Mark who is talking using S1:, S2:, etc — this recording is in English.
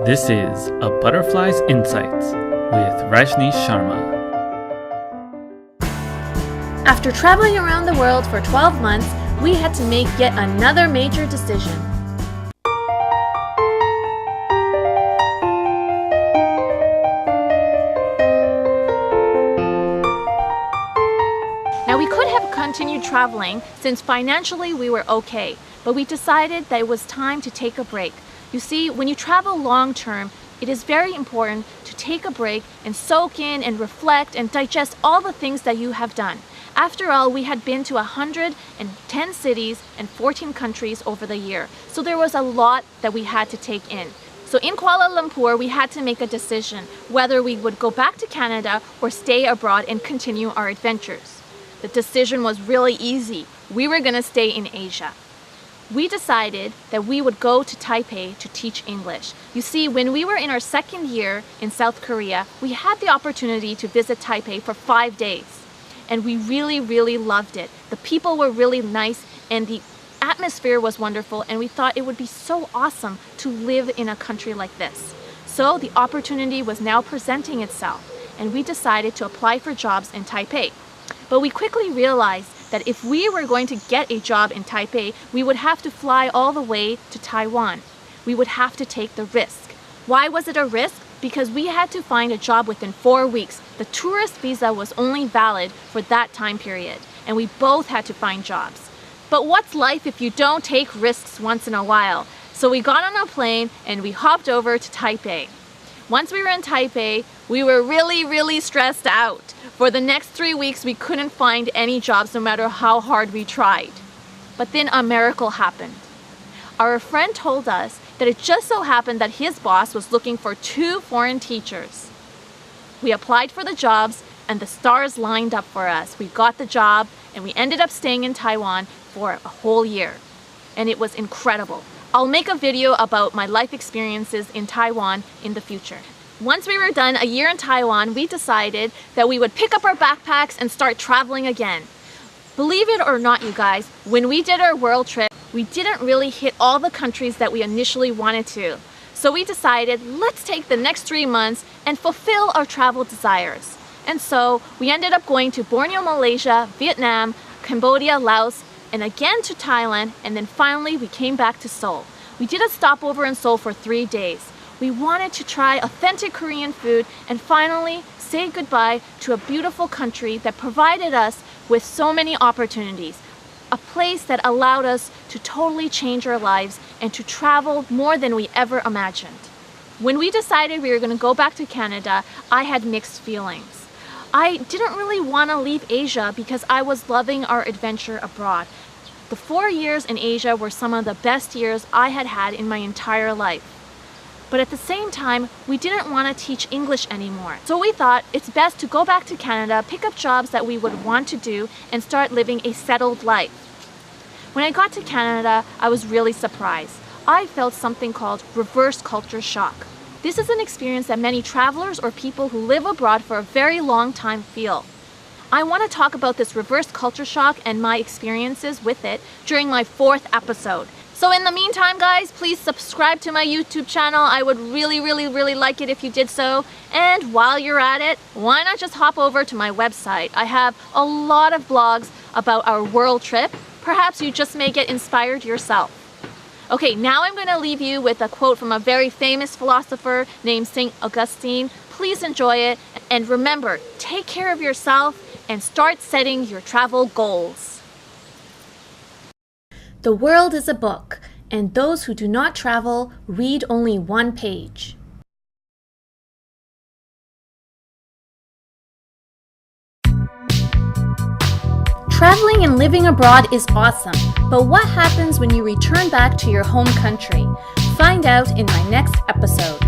S1: This is A Butterfly's Insights with Rajnesh Sharma.
S2: After traveling around the world for 12 months, we had to make yet another major decision. Now, we could have continued traveling since financially we were okay, but we decided that it was time to take a break. You see, when you travel long term, it is very important to take a break and soak in and reflect and digest all the things that you have done. After all, we had been to 110 cities and 14 countries over the year, so there was a lot that we had to take in. So in Kuala Lumpur, we had to make a decision whether we would go back to Canada or stay abroad and continue our adventures. The decision was really easy. We were going to stay in Asia. We decided that we would go to Taipei to teach English. You see, when we were in our second year in South Korea, we had the opportunity to visit Taipei for 5 days. And we really loved it. The people were really nice and the atmosphere was wonderful, and we thought it would be so awesome to live in a country like this. So the opportunity was now presenting itself, and we decided to apply for jobs in Taipei. But we quickly realized that if we were going to get a job in Taipei, we would have to fly all the way to Taiwan. We would have to take the risk. Why was it a risk? Because we had to find a job within 4 weeks. The tourist visa was only valid for that time period, and we both had to find jobs. But what's life if you don't take risks once in a while? So we got on a plane and we hopped over to Taipei. Once we were in Taipei, we were really stressed out. For the next 3 weeks, we couldn't find any jobs no matter how hard we tried. But then a miracle happened. Our friend told us that it just so happened that his boss was looking for 2 foreign teachers. We applied for the jobs and the stars lined up for us. We got the job and we ended up staying in Taiwan for a whole year. And it was incredible. I'll make a video about my life experiences in Taiwan in the future. Once we were done a year in Taiwan, we decided that we would pick up our backpacks and start traveling again. Believe it or not, you guys, when we did our world trip, we didn't really hit all the countries that we initially wanted to. So we decided, let's take the next 3 months and fulfill our travel desires. And so we ended up going to Borneo, Malaysia, Vietnam, Cambodia, Laos, and again to Thailand, and then finally we came back to Seoul. We did a stopover in Seoul for 3 days. We wanted to try authentic Korean food and finally say goodbye to a beautiful country that provided us with so many opportunities. A place that allowed us to totally change our lives and to travel more than we ever imagined. When we decided we were going to go back to Canada, I had mixed feelings. I didn't really want to leave Asia because I was loving our adventure abroad. The 4 years in Asia were some of the best years I had had in my entire life. But at the same time, we didn't want to teach English anymore. So we thought it's best to go back to Canada, pick up jobs that we would want to do, and start living a settled life. When I got to Canada, I was really surprised. I felt something called reverse culture shock. This is an experience that many travelers or people who live abroad for a very long time feel. I want to talk about this reverse culture shock and my experiences with it during my 4th episode. So in the meantime, guys, please subscribe to my YouTube channel. I would really like it if you did so. And while you're at it, why not just hop over to my website? I have a lot of blogs about our world trip. Perhaps you just may get inspired yourself. Okay, now I'm going to leave you with a quote from a very famous philosopher named St. Augustine. Please enjoy it. And remember, take care of yourself and start setting your travel goals. The world is a book, and those who do not travel read only 1 page. Traveling and living abroad is awesome, but what happens when you return back to your home country? Find out in my next episode.